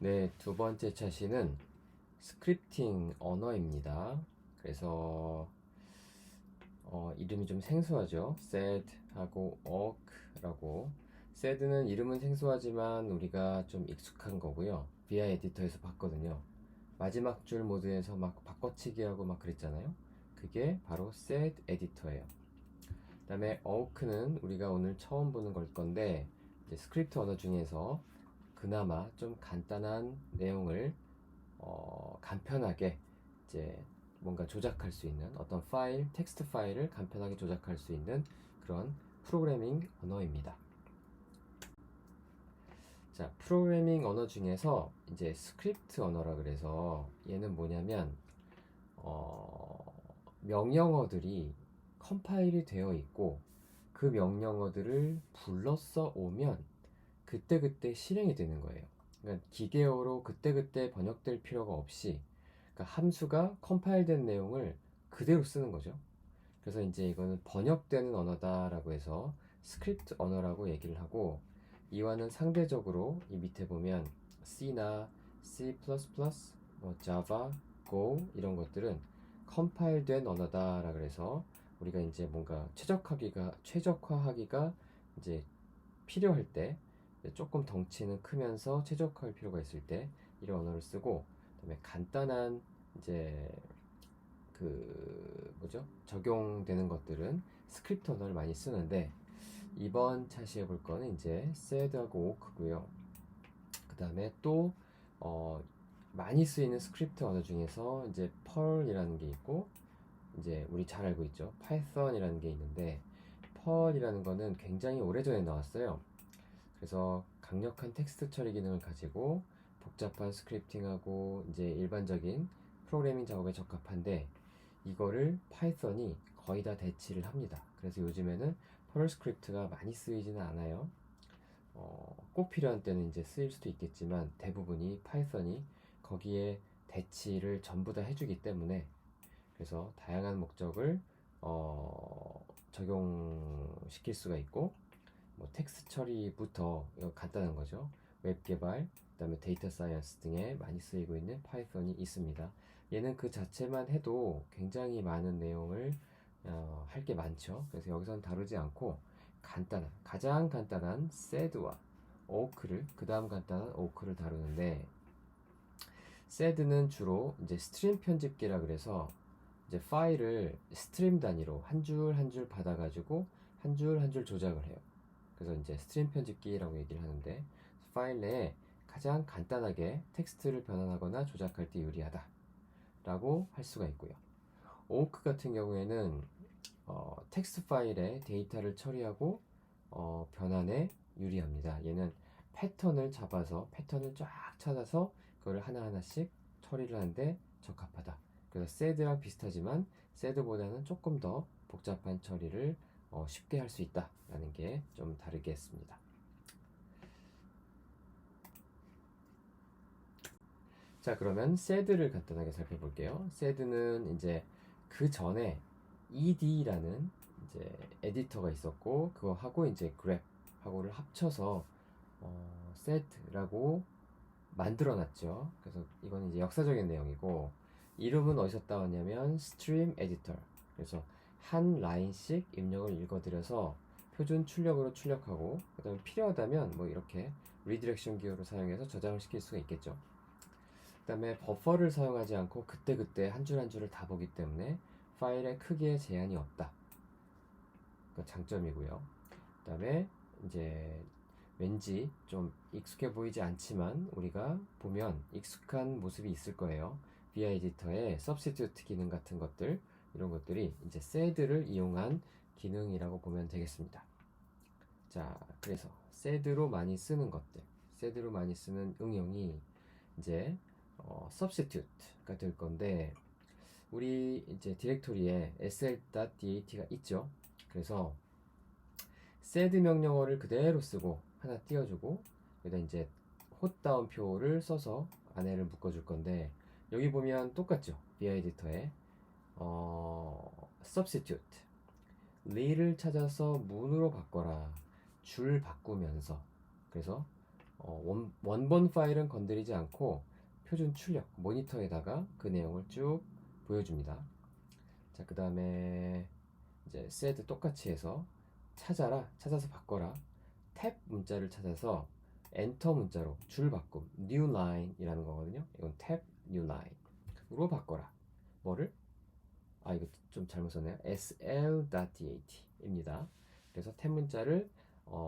네, 두 번째 차시는 스크립팅 언어입니다. 그래서 이름이 좀 생소하죠. sed하고 awk라고. sed는 이름은 생소하지만 우리가 좀 익숙한 거고요. VI 에디터에서 봤거든요. 마지막 줄 모드에서 막 바꿔치기 하고 막 그랬잖아요. 그게 바로 sed 에디터예요. 그 다음에 awk는 우리가 오늘 처음 보는 걸 건데, 이제 스크립트 언어 중에서 그나마 좀 간단한 내용을 간편하게 이제 뭔가 조작할 수 있는 어떤 파일, 텍스트 파일을 간편하게 조작할 수 있는 그런 프로그래밍 언어입니다. 자, 프로그래밍 언어 중에서 이제 스크립트 언어라 그래서 얘는 뭐냐면 명령어들이 컴파일이 되어 있고 그 명령어들을 불러서 오면 그때그때 실행이 되는 거예요. 그러니까 기계어로 그때그때 번역될 필요가 없이, 그러니까 함수가 컴파일된 내용을 그대로 쓰는 거죠. 그래서 이제 이거는 번역되는 언어다라고 해서 스크립트 언어라고 얘기를 하고, 이와는 상대적으로 이 밑에 보면 C나 C++, 뭐 Java, Go 이런 것들은 컴파일된 언어다라 그래서 우리가 이제 뭔가 최적화하기가 이제 필요할 때, 조금 덩치는 크면서 최적화할 필요가 있을 때 이런 언어를 쓰고, 그다음에 간단한 이제 그 뭐죠? 적용되는 것들은 스크립트 언어를 많이 쓰는데, 이번 차시해 볼 거는 이제 sed하고 awk고요. 그 다음에 또 많이 쓰이는 스크립트 언어 중에서 이제 펄이라는 게 있고, 이제 우리 잘 알고 있죠, 파이썬이라는 게 있는데, 펄이라는 거는 굉장히 오래전에 나왔어요. 그래서 강력한 텍스트 처리 기능을 가지고 복잡한 스크립팅하고 이제 일반적인 프로그래밍 작업에 적합한데, 이거를 파이썬이 거의 다 대치를 합니다. 그래서 요즘에는 펄 스크립트가 많이 쓰이지는 않아요. 꼭 필요한 때는 이제 쓰일 수도 있겠지만 대부분이 파이썬이 거기에 대치를 전부 다 해주기 때문에, 그래서 다양한 목적을 적용시킬 수가 있고, 뭐 텍스트 처리부터, 이거 간단한 거죠, 웹 개발, 그다음에 데이터 사이언스 등에 많이 쓰이고 있는 파이썬이 있습니다. 얘는 그 자체만 해도 굉장히 많은 내용을 할 게 많죠. 그래서 여기서는 다루지 않고 가장 간단한 sed와 awk를, 그 다음 간단한 awk를 다루는데, sed는 주로 이제 스트림 편집기라 그래서 이제 파일을 스트림 단위로 한 줄 한 줄 받아가지고 한 줄 한 줄 조작을 해요. 그래서 이제 스트림 편집기라고 얘기를 하는데, 파일 내에 가장 간단하게 텍스트를 변환하거나 조작할 때 유리하다 라고 할 수가 있고요. 오크 같은 경우에는 텍스트 파일에 데이터를 처리하고 변환에 유리합니다. 얘는 패턴을 잡아서 패턴을 쫙 찾아서 그걸 하나하나씩 처리를 하는데 적합하다. 그래서 sed랑 비슷하지만 sed보다는 조금 더 복잡한 처리를 쉽게 할 수 있다라는 게 좀 다르겠습니다. 자, 그러면 sed를 간단하게 살펴볼게요. sed는 이제 그 전에 ed라는 이제 에디터가 있었고, 그거 하고 이제 grep하고를 합쳐서 sed라고 만들어 놨죠. 그래서 이거는 이제 역사적인 내용이고, 이름은 어디서 따왔냐면 stream editor. 그래서 한 라인씩 입력을 읽어드려서 표준 출력으로 출력하고, 그다음에 필요하다면 뭐 이렇게 리디렉션 기어를 사용해서 저장을 시킬 수가 있겠죠. 그다음에 버퍼를 사용하지 않고 그때그때 한 줄 한 줄을 다 보기 때문에 파일의 크기에 제한이 없다. 그 장점이고요. 그다음에 이제 왠지 좀 익숙해 보이지 않지만 우리가 보면 익숙한 모습이 있을 거예요. VI 에디터의 substitute 기능 같은 것들, 이런 것들이 이제 sed를 이용한 기능이라고 보면 되겠습니다. 자, 그래서 sed로 많이 쓰는 것들, sed로 많이 쓰는 응용이 이제 substitute가 될 건데, 우리 이제 디렉토리에 sl.dat가 있죠. 그래서 sed 명령어를 그대로 쓰고 하나 띄워주고, 여기다 이제 홑다운표를 써서 안에를 묶어줄 건데, 여기 보면 똑같죠. VI 에디터에 substitute 리를 찾아서 문으로 바꿔라, 줄 바꾸면서. 그래서 원본 파일은 건드리지 않고 표준 출력 모니터에다가 그 내용을 쭉 보여줍니다. 자, 그 다음에 이제 set 똑같이 해서 찾아서 바꿔라. 탭 문자를 찾아서 엔터 문자로 줄 바꿈 new line 이라는 거거든요. 이건 탭 new line으로 바꿔라. 뭐를? 이거 좀 잘못 썼네요. sl.dat 입니다. 그래서 탭 문자를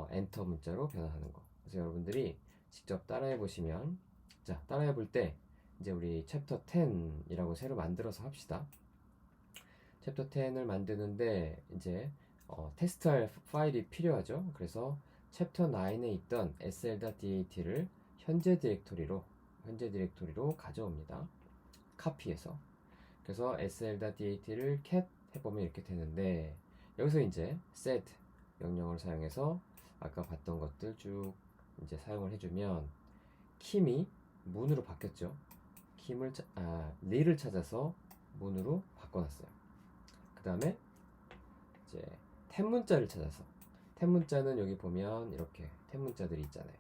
엔터 문자로 변환하는 거. 그래서 여러분들이 직접 따라해 보시면, 자, 따라해 볼 때 이제 우리 챕터 10이라고 새로 만들어서 합시다. 챕터 10을 만드는데 이제 테스트할 파일이 필요하죠. 그래서 챕터 9에 있던 sl.dat를 현재 디렉토리로 가져옵니다. 카피해서. 그래서 sl.dat를 cat 해보면 이렇게 되는데, 여기서 이제 set 명령을 사용해서 아까 봤던 것들 쭉 이제 사용을 해주면 킴이 문으로 바뀌었죠. 리를 찾아서 문으로 바꿔놨어요. 그 다음에 이제 탭 문자를 찾아서, 탭 문자는 여기 보면 이렇게 탭 문자들이 있잖아요.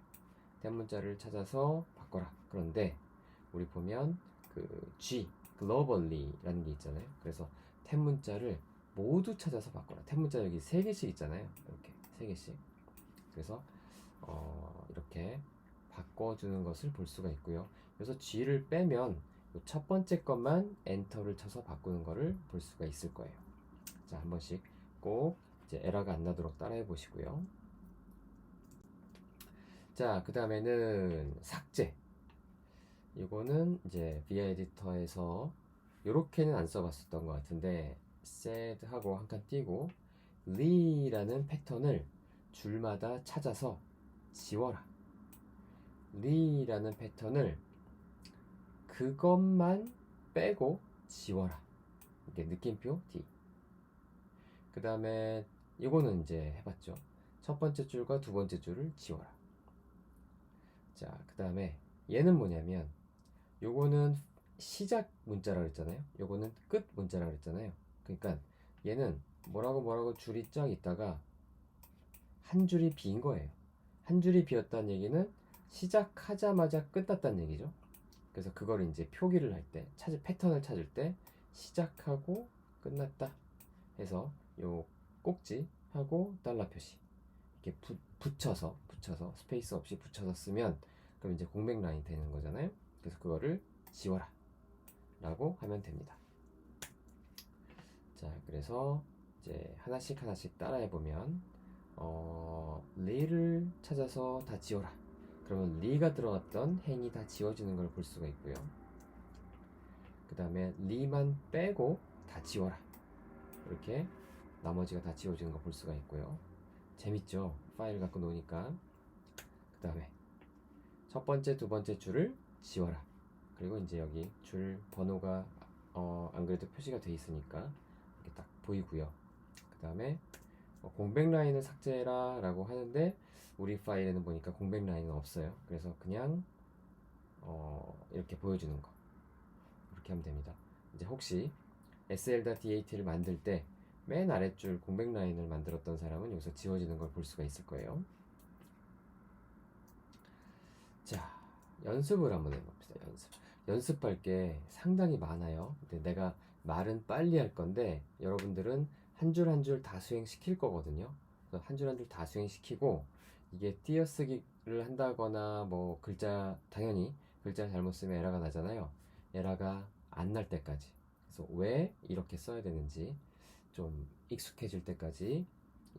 탭 문자를 찾아서 바꿔라. 그런데 우리 보면 그 G globally 라는 게 있잖아요. 그래서 탭 문자를 모두 찾아서 바꿔라. 탭 문자 여기 3개씩 있잖아요. 이렇게 3개씩. 그래서 이렇게 바꿔주는 것을 볼 수가 있고요. 그래서 G를 빼면 첫 번째 것만 엔터를 쳐서 바꾸는 것을 볼 수가 있을 거예요. 자, 한 번씩 꼭 이제 에러가 안 나도록 따라해 보시고요. 자, 그 다음에는 삭제. 이거는 이제 VI 에디터에서 요렇게는 안 써봤었던 것 같은데, set 하고 한 칸 띄고 리라는 패턴을 줄마다 찾아서 지워라. 리라는 패턴을 그것만 빼고 지워라. 이게 느낌표 D. 그 다음에 이거는 이제 해봤죠. 첫 번째 줄과 두 번째 줄을 지워라. 자, 그 다음에 얘는 뭐냐면, 요거는 시작 문자라고 했잖아요. 요거는 끝 문자라고 했잖아요. 그러니까 얘는 뭐라고 줄이 쫙 있다가 한 줄이 빈 거예요. 한 줄이 비었다는 얘기는 시작하자마자 끝났다는 얘기죠. 그래서 그걸 이제 표기를 할 때, 패턴을 찾을 때 시작하고 끝났다 해서 요 꼭지하고 달러 표시 이렇게 붙여서 스페이스 없이 붙여서 쓰면, 그럼 이제 공백 라인이 되는 거잖아요. 그래서 그거를 지워라 라고 하면 됩니다. 자, 그래서 이제 하나씩 따라해 보면 리를 찾아서 다 지워라. 그러면 리가 들어갔던 행이 다 지워지는 걸 볼 수가 있고요. 그 다음에 리만 빼고 다 지워라. 이렇게 나머지가 다 지워지는 걸 볼 수가 있고요. 재밌죠? 파일 갖고 노니까. 그 다음에 첫 번째, 두 번째 줄을 지워라. 그리고 이제 여기 줄 번호가 안 그래도 표시가 돼 있으니까 이렇게 딱 보이고요. 그 다음에 공백 라인을 삭제해라 라고 하는데, 우리 파일에는 보니까 공백 라인은 없어요. 그래서 그냥 이렇게 보여주는 거, 이렇게 하면 됩니다. 이제 혹시 sl.dat를 만들 때 맨 아랫줄 공백 라인을 만들었던 사람은 여기서 지워지는 걸 볼 수가 있을 거예요. 자, 연습을 한번 해봅시다. 연습할 게 상당히 많아요. 근데 내가 말은 빨리 할 건데 여러분들은 한 줄 한 줄 다 수행시킬 거거든요. 그래서 한 줄 한 줄 다 수행시키고, 이게 띄어쓰기를 한다거나 뭐 당연히 글자 잘못 쓰면 에러가 나잖아요. 에러가 안 날 때까지, 그래서 왜 이렇게 써야 되는지 좀 익숙해질 때까지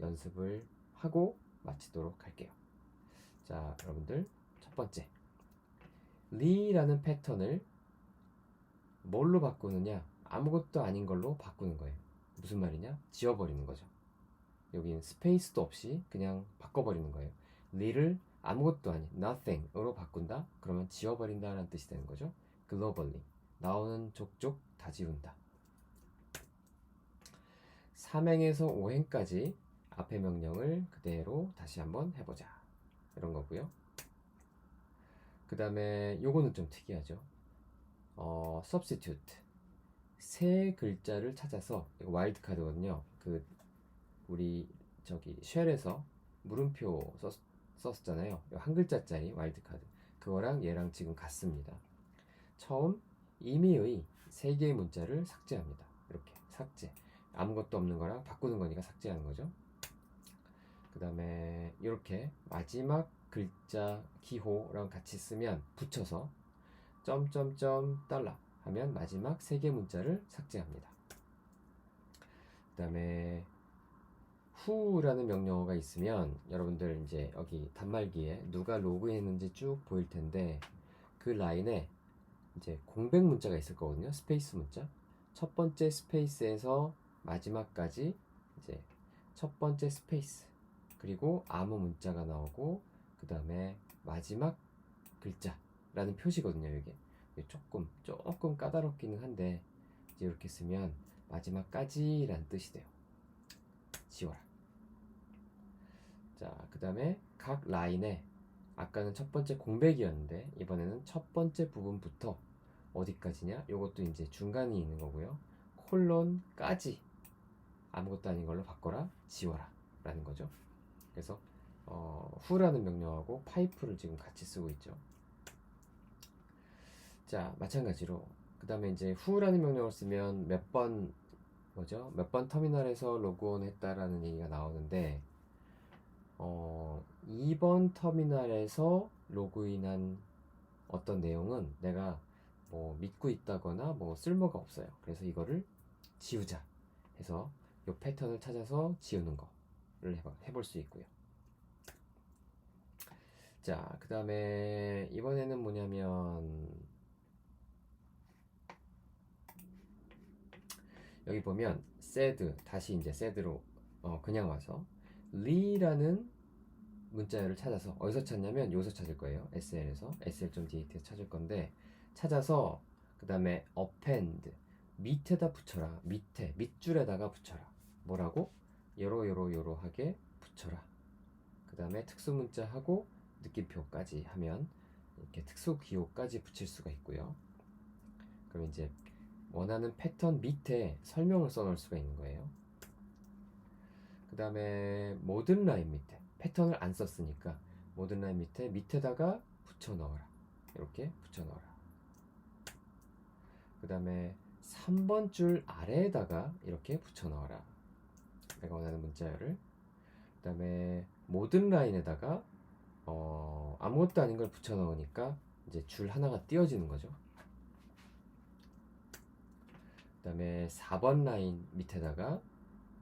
연습을 하고 마치도록 할게요. 자, 여러분들, 첫 번째, 리라는 패턴을 뭘로 바꾸느냐? 아무것도 아닌 걸로 바꾸는 거예요. 무슨 말이냐? 지워버리는 거죠. 여기는 스페이스도 없이 그냥 바꿔버리는 거예요. 리를 아무것도 아닌 nothing으로 바꾼다? 그러면 지워버린다라는 뜻이 되는 거죠. globally, 나오는 족족 다 지운다. 3행에서 5행까지 앞의 명령을 그대로 다시 한번 해보자, 이런 거고요. 그 다음에 요거는 좀 특이하죠. substitute, 세 글자를 찾아서, 이거 와일드 카드거든요. 우리 쉘에서 물음표 썼었잖아요. 한 글자짜리 와일드카드. 그거랑 얘랑 지금 같습니다. 처음 임의의 3개의 문자를 삭제합니다. 이렇게 삭제. 아무것도 없는 거랑 바꾸는 거니까 삭제하는 거죠. 그 다음에 이렇게 마지막 글자 기호랑 같이 쓰면 붙여서 점점점 달러 하면 마지막 3개 문자를 삭제합니다. 그 다음에 who라는 명령어가 있으면 여러분들 이제 여기 단말기에 누가 로그인했는지 쭉 보일 텐데 그 라인에 이제 공백 문자가 있을 거거든요. 스페이스 문자. 첫 번째 스페이스에서 마지막까지 이제 첫 번째 스페이스 그리고 아무 문자가 나오고 그 다음에 마지막 글자라는 표시거든요. 이게 조금 까다롭기는 한데 이제 이렇게 쓰면 마지막까지라는 뜻이 돼요. 지워라. 자, 그 다음에 각 라인에 아까는 첫 번째 공백이었는데 이번에는 첫 번째 부분부터 어디까지냐? 요것도 이제 중간이 있는 거고요. 콜론까지 아무것도 아닌 걸로 바꿔라, 지워라 라는 거죠. 그래서 who라는 명령하고 파이프를 지금 같이 쓰고 있죠. 자, 마찬가지로 그 다음에 이제 who라는 명령을 쓰면 몇 번 터미널에서 로그온 했다라는 얘기가 나오는데 2번 터미널에서 로그인한 어떤 내용은 내가 뭐 믿고 있다거나 뭐 쓸모가 없어요. 그래서 이거를 지우자 해서 이 패턴을 찾아서 지우는 거를 해볼 수 있고요. 자, 그 다음에 이번에는 뭐냐면 여기 보면 said 다시 이제 said로 그냥 와서 리라는 문자열을 찾아서 어디서 찾냐면 여기서 찾을 거예요. SL에서 sl.dat에서 찾을 건데 찾아서 그 다음에 append 밑에다 붙여라. 밑줄에다가 붙여라. 뭐라고? 요러하게 붙여라. 그 다음에 특수문자하고 느낌표까지 하면 이렇게 특수기호까지 붙일 수가 있고요. 그럼 이제 원하는 패턴 밑에 설명을 써놓을 수가 있는 거예요. 그 다음에 모든 라인 밑에 패턴을 안 썼으니까 모든 라인 밑에다가 붙여 넣어라. 이렇게 붙여 넣어라. 그 다음에 3번 줄 아래에다가 이렇게 붙여 넣어라. 내가 원하는 문자열을. 그 다음에 모든 라인에다가 아무것도 아닌 걸 붙여 넣으니까 이제 줄 하나가 띄어지는 거죠. 그 다음에 4번 라인 밑에다가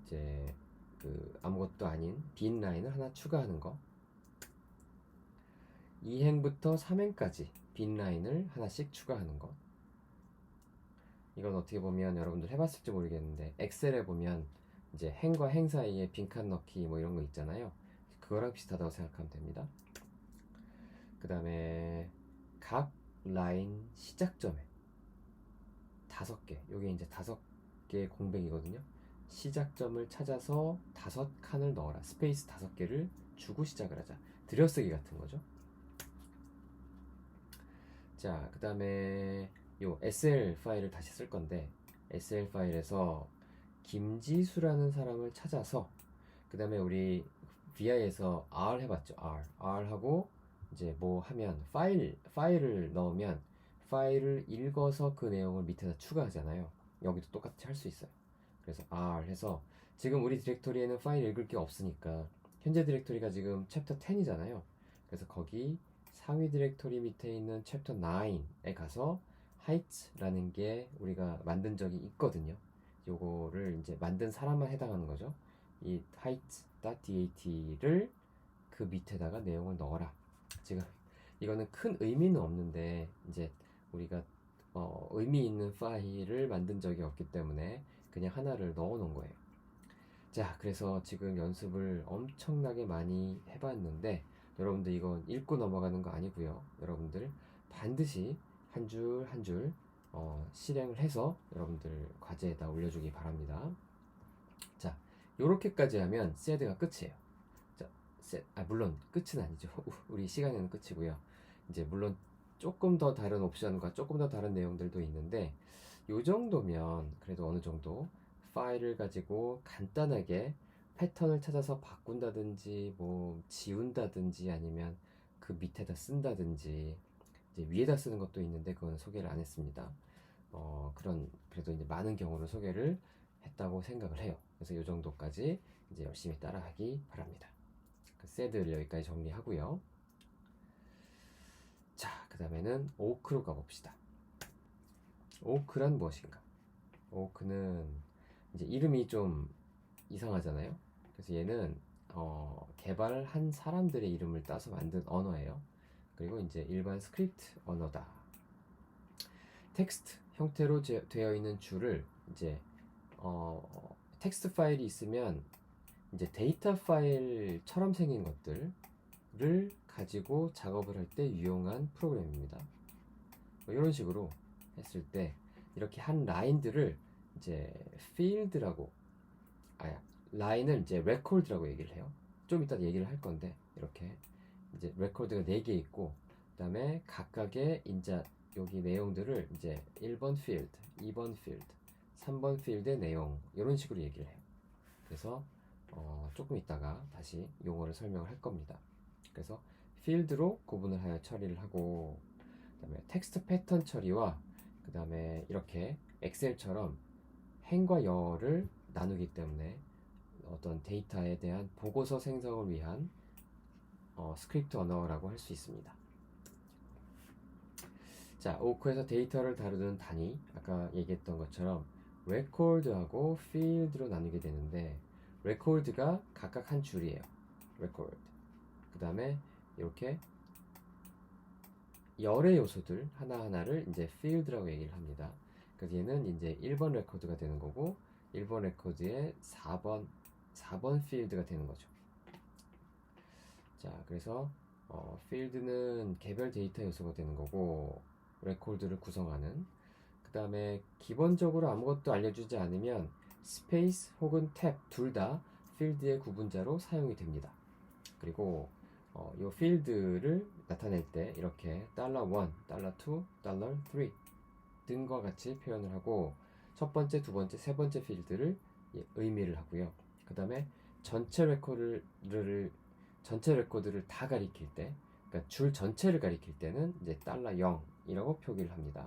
이제 그 아무것도 아닌 빈 라인을 하나 추가하는 거. 2행부터 3행까지 빈 라인을 하나씩 추가하는 거. 이건 어떻게 보면 여러분들 해봤을지 모르겠는데 엑셀에 보면 이제 행과 행 사이에 빈칸 넣기 뭐 이런 거 있잖아요. 그거랑 비슷하다고 생각하면 됩니다. 그 다음에 각 라인 시작점에 5개, 요게 이제 5개의 공백이거든요. 시작점을 찾아서 5칸을 넣어라. 스페이스 5개를 주고 시작을 하자. 들여쓰기 같은 거죠. 자, 그 다음에 요 SL 파일을 다시 쓸 건데 SL 파일에서 김지수라는 사람을 찾아서 그 다음에 우리 VI에서 R 해봤죠. R 하고 이제 뭐 하면 파일을 넣으면 파일을 읽어서 그 내용을 밑에다 추가하잖아요. 여기도 똑같이 할 수 있어요. 그래서 R 해서 지금 우리 디렉토리에는 파일 읽을 게 없으니까 현재 디렉토리가 지금 챕터 10이잖아요. 그래서 거기 상위 디렉토리 밑에 있는 챕터 9에 가서 height라는 게 우리가 만든 적이 있거든요. 요거를 이제 만든 사람만 해당하는 거죠. 이 height.dat를 그 밑에다가 내용을 넣어라. 지금 이거는 큰 의미는 없는데 이제 우리가 의미 있는 파일을 만든 적이 없기 때문에 그냥 하나를 넣어 놓은 거예요. 자, 그래서 지금 연습을 엄청나게 많이 해봤는데 여러분들 이건 읽고 넘어가는 거 아니고요. 여러분들 반드시 한 줄 한 줄 실행을 해서 여러분들 과제에다 올려주기 바랍니다. 자, 요렇게까지 하면 셋가 끝이에요. 자, 물론 끝은 아니죠. 우리 시간에는 끝이고요. 이제 물론 조금 더 다른 옵션과 조금 더 다른 내용들도 있는데 요 정도면 그래도 어느 정도 파일을 가지고 간단하게 패턴을 찾아서 바꾼다든지 뭐 지운다든지 아니면 그 밑에다 쓴다든지 이제 위에다 쓰는 것도 있는데 그건 소개를 안 했습니다. 그런 그래도 이제 많은 경우를 소개를 했다고 생각을 해요. 그래서 이 정도까지 이제 열심히 따라하기 바랍니다. 그 세드를 여기까지 정리하고요. 자, 그 다음에는 오크로 가봅시다. 오크란 무엇인가? 오크는 이제 이름이 좀 이상하잖아요. 그래서 얘는 개발한 사람들의 이름을 따서 만든 언어예요. 그리고 이제 일반 스크립트 언어다. 텍스트 형태로 되어 있는 줄을 이제 텍스트 파일이 있으면 이제 데이터 파일처럼 생긴 것들을 가지고 작업을 할 때 유용한 프로그램입니다. 뭐 이런 식으로 했을 때 이렇게 한 라인들을 이제 필드라고 라인을 이제 레코드라고 얘기를 해요. 좀 이따 얘기를 할 건데 이렇게 이제 레코드가 4개 있고 그다음에 각각의 이제 여기 내용들을 이제 1번 필드, 2번 필드, 3번 필드의 내용 이런 식으로 얘기를 해요. 그래서 조금 있다가 다시 용어를 설명을 할 겁니다. 그래서 필드로 구분을 하여 처리를 하고 그다음에 텍스트 패턴 처리와 그다음에 이렇게 엑셀처럼 행과 여를 나누기 때문에 어떤 데이터에 대한 보고서 생성을 위한 스크립트 언어라고 할 수 있습니다. 자, 오크에서 데이터를 다루는 단위 아까 얘기했던 것처럼 record하고 field로 나누게 되는데 record가 각각 한 줄이에요. record. 그 다음에 이렇게 열의 요소들 하나하나를 이제 field라고 얘기를 합니다. 그래서 얘는 이제 1번 레코드가 되는 거고 1번 레코드의 4번 필드가 되는 거죠. 자, 그래서 필드는 개별 데이터 요소가 되는 거고 레코드를 구성하는 그 다음에 기본적으로 아무것도 알려주지 않으면 스페이스 혹은 탭 둘 다 필드의 구분자로 사용이 됩니다. 그리고 이 필드를 나타낼 때 이렇게 $1, $2, $3 등과 같이 표현을 하고 첫 번째, 두 번째, 세 번째 필드를 의미를 하고요. 그 다음에 전체 레코드를 다 가리킬 때, 그러니까 줄 전체를 가리킬 때는 이제 $0이라고 표기를 합니다.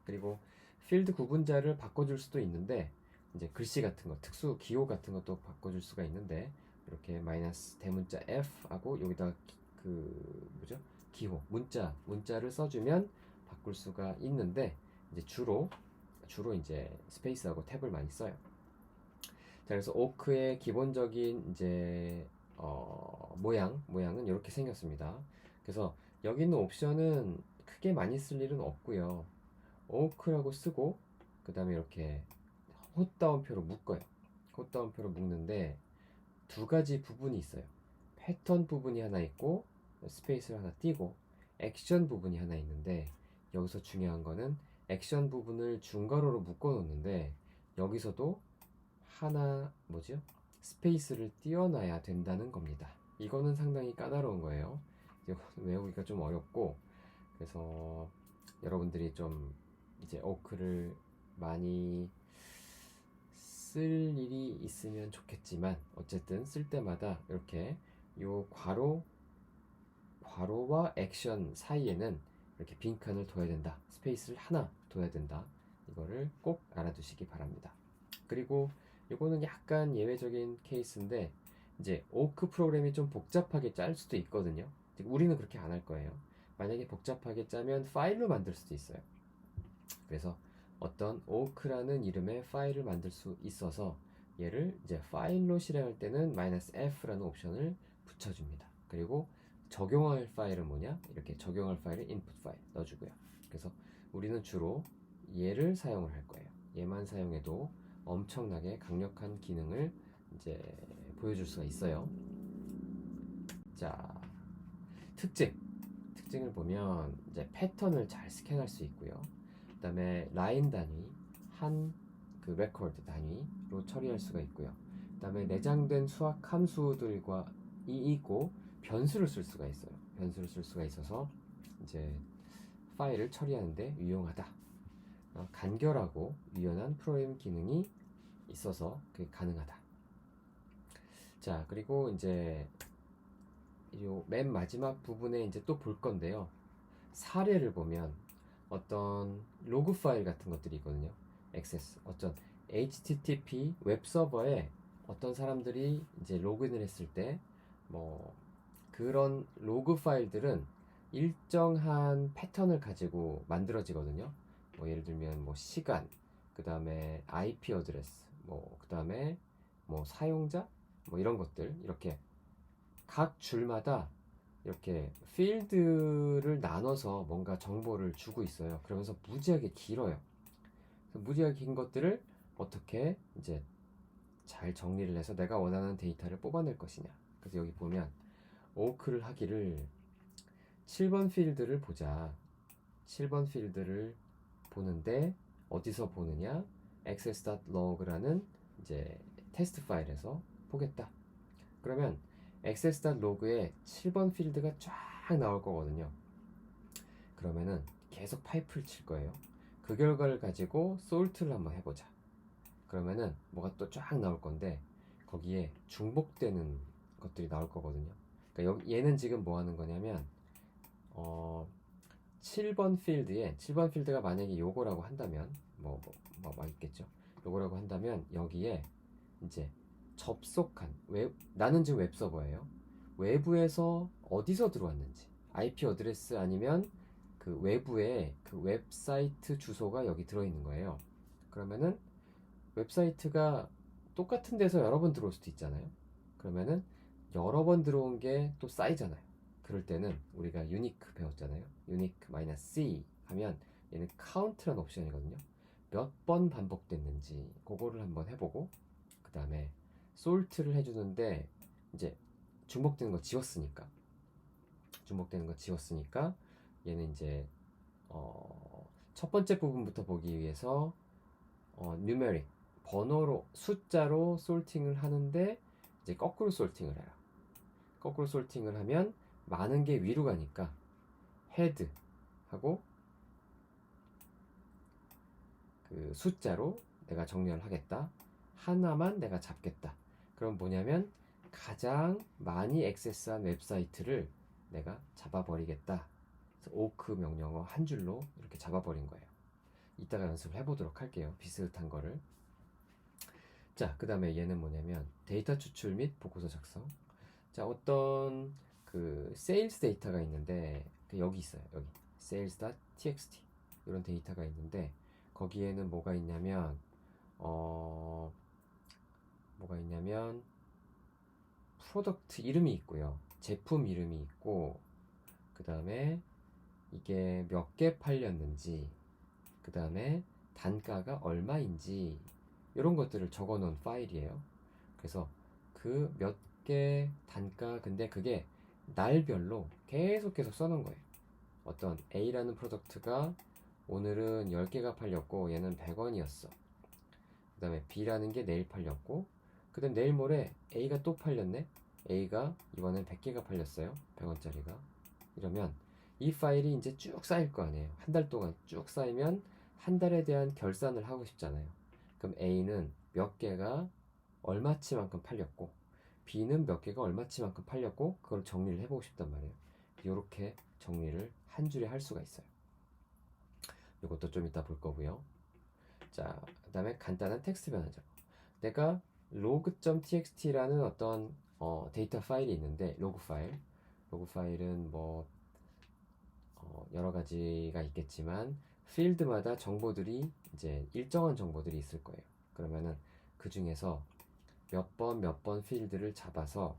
그리고 필드 구분자를 바꿔줄 수도 있는데 이제 글씨 같은 거, 특수 기호 같은 것도 바꿔줄 수가 있는데 이렇게 마이너스 대문자 F하고 여기다 그 뭐죠? 기호, 문자를 써주면 바꿀 수가 있는데 이제 주로 이제 스페이스하고 탭을 많이 써요. 자, 그래서 오크의 기본적인 이제 모양은 이렇게 생겼습니다. 그래서 여기 있는 옵션은 크게 많이 쓸 일은 없고요. 오크라고 쓰고 그 다음에 이렇게 헛다운표로 묶어요. 헛다운표로 묶는데 두 가지 부분이 있어요. 패턴 부분이 하나 있고 스페이스를 하나 띄고 액션 부분이 하나 있는데 여기서 중요한 거는 액션 부분을 중괄호로 묶어 놓는데 여기서도 하나 뭐죠? 스페이스를 띄워놔야 된다는 겁니다. 이거는 상당히 까다로운 거예요. 이제 외우기가 좀 어렵고 그래서 여러분들이 좀 이제 오크를 많이 쓸 일이 있으면 좋겠지만 어쨌든 쓸 때마다 이렇게 요 괄호와 액션 사이에는 이렇게 빈칸을 둬야 된다. 스페이스를 하나 둬야 된다. 이거를 꼭 알아두시기 바랍니다. 그리고 이거는 약간 예외적인 케이스인데 이제 오크 프로그램이 좀 복잡하게 짤 수도 있거든요. 우리는 그렇게 안 할 거예요. 만약에 복잡하게 짜면 파일로 만들 수도 있어요. 그래서 어떤 오크라는 이름의 파일을 만들 수 있어서 얘를 이제 파일로 실행할 때는 -f라는 옵션을 붙여줍니다. 그리고 적용할 파일은 뭐냐? 이렇게 적용할 파일을 input 파일 넣어주고요. 그래서 우리는 주로 얘를 사용을 할 거예요. 얘만 사용해도 엄청나게 강력한 기능을 이제 보여줄 수가 있어요. 자, 특징을 보면 이제 패턴을 잘 스캔할 수 있고요. 그 다음에 라인 단위, 한 그 레코드 단위로 처리할 수가 있고요. 그 다음에 내장된 수학 함수들과 있고 변수를 쓸 수가 있어요. 변수를 쓸 수가 있어서 이제 파일을 처리하는데 유용하다. 간결하고 유연한 프로그램 기능이 있어서 그게 가능하다. 자, 그리고 이제 요 맨 마지막 부분에 이제 또 볼 건데요. 사례를 보면 어떤 로그 파일 같은 것들이 있거든요. 액세스, 어떤 HTTP 웹 서버에 어떤 사람들이 이제 로그인을 했을 때 뭐 그런 로그 파일들은 일정한 패턴을 가지고 만들어지거든요. 뭐 예를 들면 뭐 시간, 그 다음에 IP 어드레스, 뭐 그 다음에 뭐 사용자, 뭐 이런 것들 이렇게 각 줄마다 이렇게 필드를 나눠서 뭔가 정보를 주고 있어요. 그러면서 무지하게 길어요. 무지하게 긴 것들을 어떻게 이제 잘 정리를 해서 내가 원하는 데이터를 뽑아낼 것이냐. 그래서 여기 보면 오크를 하기를 7번 필드를 보자. 7번 필드를 보는데 어디서 보느냐? access.log라는 이제 테스트 파일에서 보겠다. 그러면 access.log에 7번 필드가 쫙 나올 거거든요. 그러면은 계속 파이프를 칠 거예요. 그 결과를 가지고 솔트를 한번 해보자. 그러면은 뭐가 또 쫙 나올 건데 거기에 중복되는 것들이 나올 거거든요. 그러니까 얘는 지금 뭐 하는 거냐면 7번 필드에 7번 필드가 만약에 요거라고 한다면 막 있겠죠. 요거라고 한다면 여기에 이제 접속한 나는 지금 웹서버예요. 외부에서 어디서 들어왔는지 IP 어드레스 아니면 그 외부에 그 웹사이트 주소가 여기 들어있는 거예요. 그러면은 웹사이트가 똑같은 데서 여러 번 들어올 수도 있잖아요. 그러면은 여러 번 들어온 게 또 쌓이잖아요. 그럴 때는 우리가 유니크 배웠잖아요. 유니크 -c 하면 얘는 카운트라는 옵션이거든요. 몇 번 반복됐는지 그거를 한번 해보고 그 다음에 솔트를 해주는데 이제 중복되는 거 지웠으니까 얘는 이제 첫 번째 부분부터 보기 위해서 numeric 번호로 숫자로 솔팅을 하는데 이제 거꾸로 솔팅을 해라. 거꾸로 솔팅을 하면 많은 게 위로 가니까 헤드 하고 그 숫자로 내가 정렬을 하겠다. 하나만 내가 잡겠다. 그럼 뭐냐면 가장 많이 액세스한 웹사이트를 내가 잡아버리겠다. 그래서 오크 명령어 한 줄로 이렇게 잡아버린 거예요. 이따가 연습을 해보도록 할게요. 비슷한 거를. 자, 그 다음에 얘는 뭐냐면 데이터 추출 및 보고서 작성. 자, 어떤 그 세일즈 데이터가 있는데 여기 있어요. 여기 sales.txt 이런 데이터가 있는데 거기에는 뭐가 있냐면 프로덕트 이름이 있고요. 제품 이름이 있고 그 다음에 이게 몇 개 팔렸는지 그 다음에 단가가 얼마인지 이런 것들을 적어 놓은 파일이에요. 그래서 그 몇 개 단가 근데 그게 날별로 계속 써놓은 거예요. 어떤 A라는 프로덕트가 오늘은 10개가 팔렸고 얘는 100원이었어. 그 다음에 B라는 게 내일 팔렸고 그 다음 내일 모레 A가 또 팔렸네. A가 이번엔 100개가 팔렸어요. 100원짜리가. 이러면 이 파일이 이제 쭉 쌓일 거 아니에요. 한 달 동안 쭉 쌓이면 한 달에 대한 결산을 하고 싶잖아요. 그럼 A는 몇 개가 얼마치만큼 팔렸고 B는 몇 개가 얼마치만큼 팔렸고 그걸 정리를 해보고 싶단 말이에요. 이렇게 정리를 한 줄에 할 수가 있어요. 이것도 좀 이따 볼 거고요. 자, 그 다음에 간단한 텍스트 변환 작업. 내가 log.txt라는 어떤 데이터 파일이 있는데 로그 파일은 뭐 여러 가지가 있겠지만 필드마다 정보들이 이제 일정한 정보들이 있을 거예요. 그러면은 그 중에서 몇 번 필드를 잡아서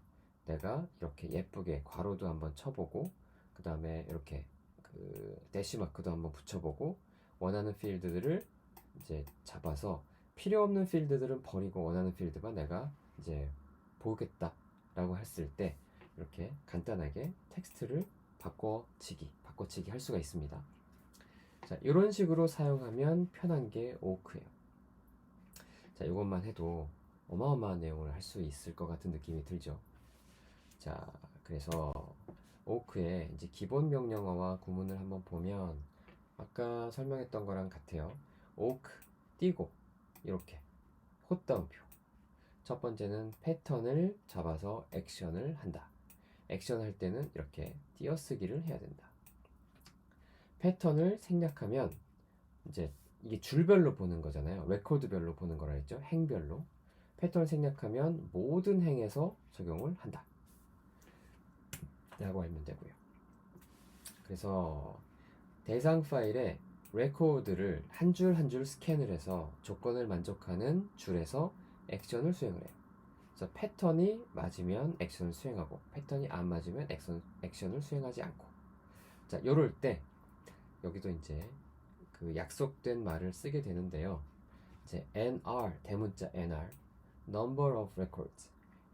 내가 이렇게 예쁘게 괄호도 한번 쳐보고 그 다음에 이렇게 그 대시마크도 한번 붙여보고 원하는 필드들을 이제 잡아서 필요 없는 필드들은 버리고 원하는 필드만 내가 이제 보겠다 라고 했을 때 이렇게 간단하게 텍스트를 바꿔치기 할 수가 있습니다. 자, 이런 식으로 사용하면 편한 게 오크예요. 자, 이것만 해도 어마어마한 내용을 할 수 있을 것 같은 느낌이 들죠. 자, 그래서 오크의 이제 기본 명령어와 구문을 한번 보면 아까 설명했던 거랑 같아요. 오크 띄고 이렇게 헛다운표. 첫 번째는 패턴을 잡아서 액션을 한다. 액션 할 때는 이렇게 띄어쓰기를 해야 된다. 패턴을 생략하면 이제 이게 줄별로 보는 거잖아요. 레코드별로 보는 거라 했죠. 행별로. 패턴을 생략하면 모든 행에서 적용을 한다. 라고 알면 되고요. 그래서 대상 파일에 레코드를 한 줄 한 줄 스캔을 해서 조건을 만족하는 줄에서 액션을 수행을 해요. 그래서 패턴이 맞으면 액션을 수행하고 패턴이 안 맞으면 액션을 수행하지 않고. 자, 요럴 때 여기도 이제 그 약속된 말을 쓰게 되는데요. 이제 NR, 대문자 NR, number of records,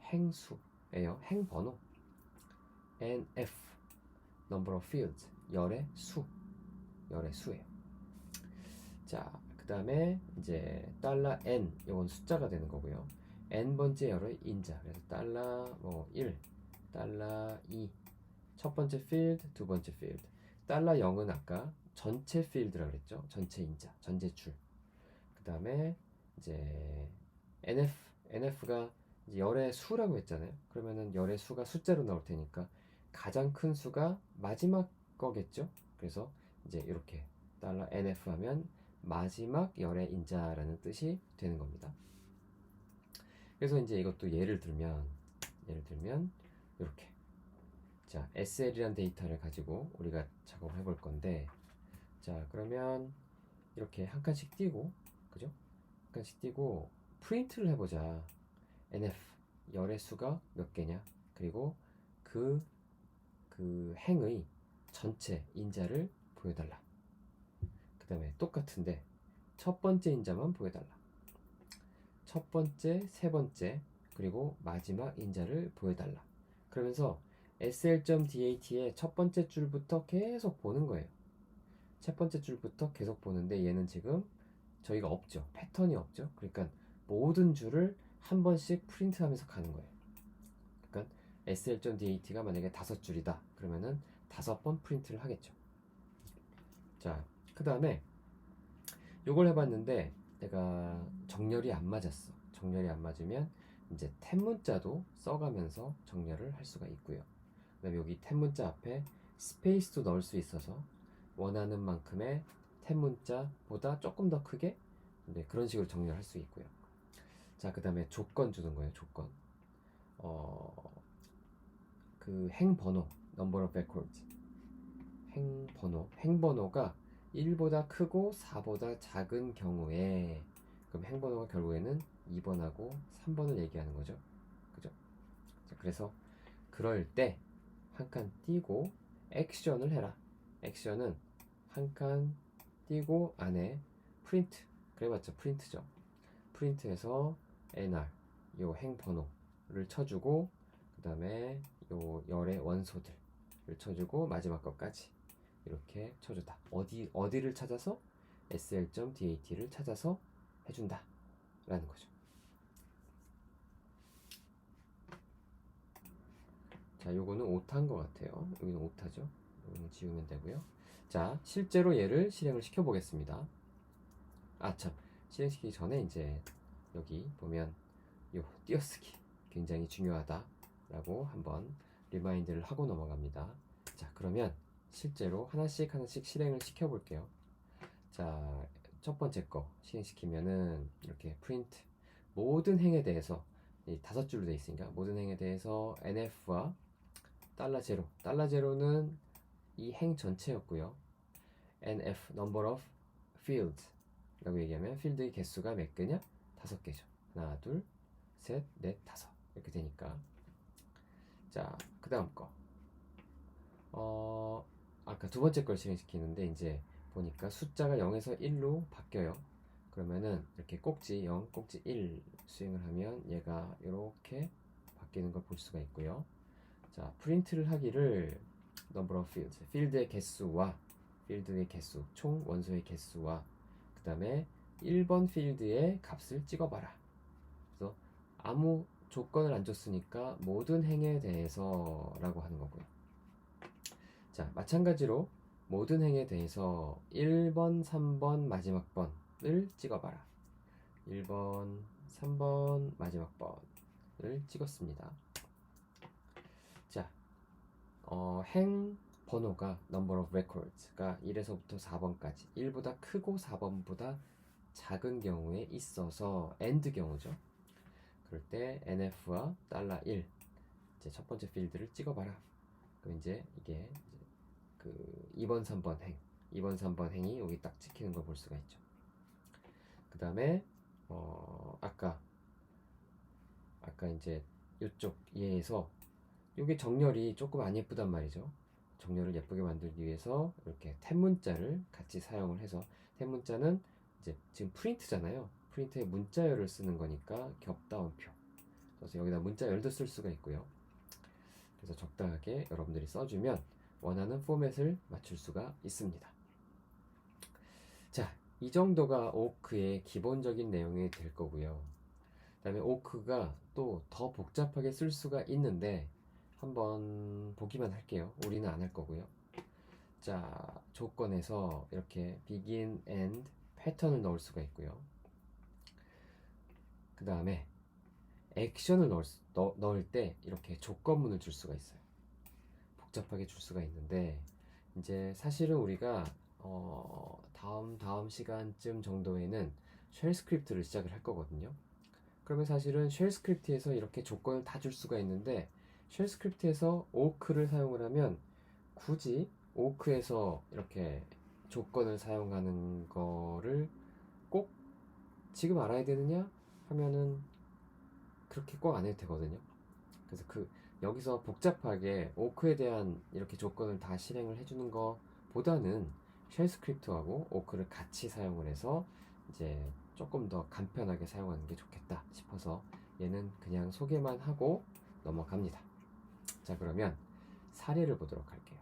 행수예요. 행번호. NF, number of fields, 열의 수예요. 자, 그 다음에 이제 $n, 이건 숫자가 되는 거고요. n번째 열의 인자, 그래서 $1, $2, 첫 번째 field, 두 번째 field. $0은 아까 전체 field라고 그랬죠. 전체 인자, 전체 줄. 그 다음에 이제 NF가 이제 열의 수라고 했잖아요. 그러면은 열의 수가 숫자로 나올 테니까 가장 큰 수가 마지막 거겠죠. 그래서 이제 이렇게 $NF 하면 마지막 열의 인자라는 뜻이 되는 겁니다. 그래서 이제 이것도 예를 들면 이렇게, 자, SL이란 데이터를 가지고 우리가 작업해 볼 건데, 자, 그러면 이렇게 한 칸씩 띄고, 그죠? 한 칸씩 띄고 프린트를 해보자. NF 열의 수가 몇 개냐, 그리고 그 행의 전체 인자를 보여달라. 그 다음에 똑같은데 첫 번째 인자만 보여달라. 첫 번째, 세 번째, 그리고 마지막 인자를 보여달라. 그러면서 sl.dat의 첫 번째 줄부터 계속 보는 거예요. 첫 번째 줄부터 계속 보는데 얘는 지금 저희가 없죠. 패턴이 없죠. 그러니까 모든 줄을 한 번씩 프린트하면서 가는 거예요. 그러니까 sl.dat가 만약에 5줄이다. 그러면은 5번 프린트를 하겠죠. 자, 그 다음에 요걸 해봤는데 내가 정렬이 안 맞았어. 정렬이 안 맞으면 이제 탭 문자도 써가면서 정렬을 할 수가 있고요. 그 다음에 여기 탭 문자 앞에 스페이스도 넣을 수 있어서 원하는 만큼의 탭 문자보다 조금 더 크게, 네, 그런 식으로 정렬할 수 있고요. 자, 그 다음에 조건 주는 거예요. 조건. 그 행번호, number of records, 행번호가 1보다 크고 4보다 작은 경우에, 그럼 행번호가 결국에는 2번하고 3번을 얘기하는 거죠. 그죠? 자, 그래서 그럴 때 한 칸 띄고 액션을 해라. 액션은 한 칸 띄고 안에 프린트, 그래봤자 프린트죠. 프린트해서 NR, 요 행번호를 쳐주고, 그 다음에 요 열의 원소들을 쳐주고, 마지막 것까지 이렇게 쳐주다. 어디를 찾아서? sl.dat를 찾아서 해준다 라는 거죠. 자, 요거는 오타인 것 같아요. 여기는 오타죠. 여기는 지우면 되고요. 자, 실제로 얘를 실행을 시켜 보겠습니다. 아, 참, 실행시키기 전에 이제 여기 보면 요 띄어쓰기 굉장히 중요하다 라고 한번 리마인드를 하고 넘어갑니다. 자, 그러면 실제로 하나씩 실행을 시켜 볼게요. 자, 첫 번째 거 실행시키면은 이렇게 프린트, 모든 행에 대해서, 이 5줄로 되어 있으니까 모든 행에 대해서 nf와 $0, $0는 이 행 전체였고요. nf, number of fields 라고 얘기하면 필드의 개수가 몇 개냐? 5개죠. 하나, 둘, 셋, 넷, 5 이렇게 되니까. 자, 그 다음 거, 아까 두 번째 걸 실행시키는데 이제 보니까 숫자가 0에서 1로 바뀌어요. 그러면은 이렇게 꼭지 0, 꼭지 1 수행을 하면 얘가 이렇게 바뀌는 걸 볼 수가 있고요. 자, 프린트를 하기를 number of fields, 필드의 개수와 필드의 개수, 총 원소의 개수와 그 다음에 1번 필드의 값을 찍어봐라. 그래서 아무 조건을 안 줬으니까 모든 행에 대해서 라고 하는 거고요. 자, 마찬가지로 모든 행에 대해서 1번, 3번, 마지막 번을 찍어봐라. 1번, 3번 마지막 번을 찍었습니다. 자, 행 번호가 number of records가 1에서부터 4번까지 1보다 크고 4번보다 작은 경우에 있어서 AND 경우죠. 그럴 때 NF와 $1 이제 첫 번째 필드를 찍어봐라. 그럼 이제 이게 이제 그 2번, 3번 행, 2번, 3번 행이 여기 딱 찍히는 걸 볼 수가 있죠. 그 다음에 아까 이제 이쪽 얘에서 이게 정렬이 조금 안 예쁘단 말이죠. 정렬을 예쁘게 만들기 위해서 이렇게 탭문자를 같이 사용을 해서, 탭문자는 이제 지금 프린트잖아요. 프린트에 문자열을 쓰는 거니까 겹다운표. 그래서 여기다 문자열도 쓸 수가 있고요. 그래서 적당하게 여러분들이 써주면 원하는 포맷을 맞출 수가 있습니다. 자, 이 정도가 오크의 기본적인 내용이 될 거고요. 그 다음에 오크가 또 더 복잡하게 쓸 수가 있는데 한번 보기만 할게요. 우리는 안 할 거고요. 자, 조건에서 이렇게 begin, end, 패턴을 넣을 수가 있고요. 그 다음에 액션을 넣을 때 이렇게 조건문을 줄 수가 있어요. 복잡하게 줄 수가 있는데, 이제 사실은 우리가 다음 시간쯤 정도에는 쉘 스크립트를 시작을 할 거거든요. 그러면 사실은 쉘 스크립트에서 이렇게 조건을 다 줄 수가 있는데, 쉘 스크립트에서 오크를 사용을 하면 굳이 오크에서 이렇게 조건을 사용하는 거를 꼭 지금 알아야 되느냐 하면은 그렇게 꼭 안 해도 되거든요. 그래서 여기서 복잡하게 오크에 대한 이렇게 조건을 다 실행을 해주는 것보다는 쉘 스크립트하고 오크를 같이 사용을 해서 이제 조금 더 간편하게 사용하는 게 좋겠다 싶어서 얘는 그냥 소개만 하고 넘어갑니다. 자, 그러면 사례를 보도록 할게요.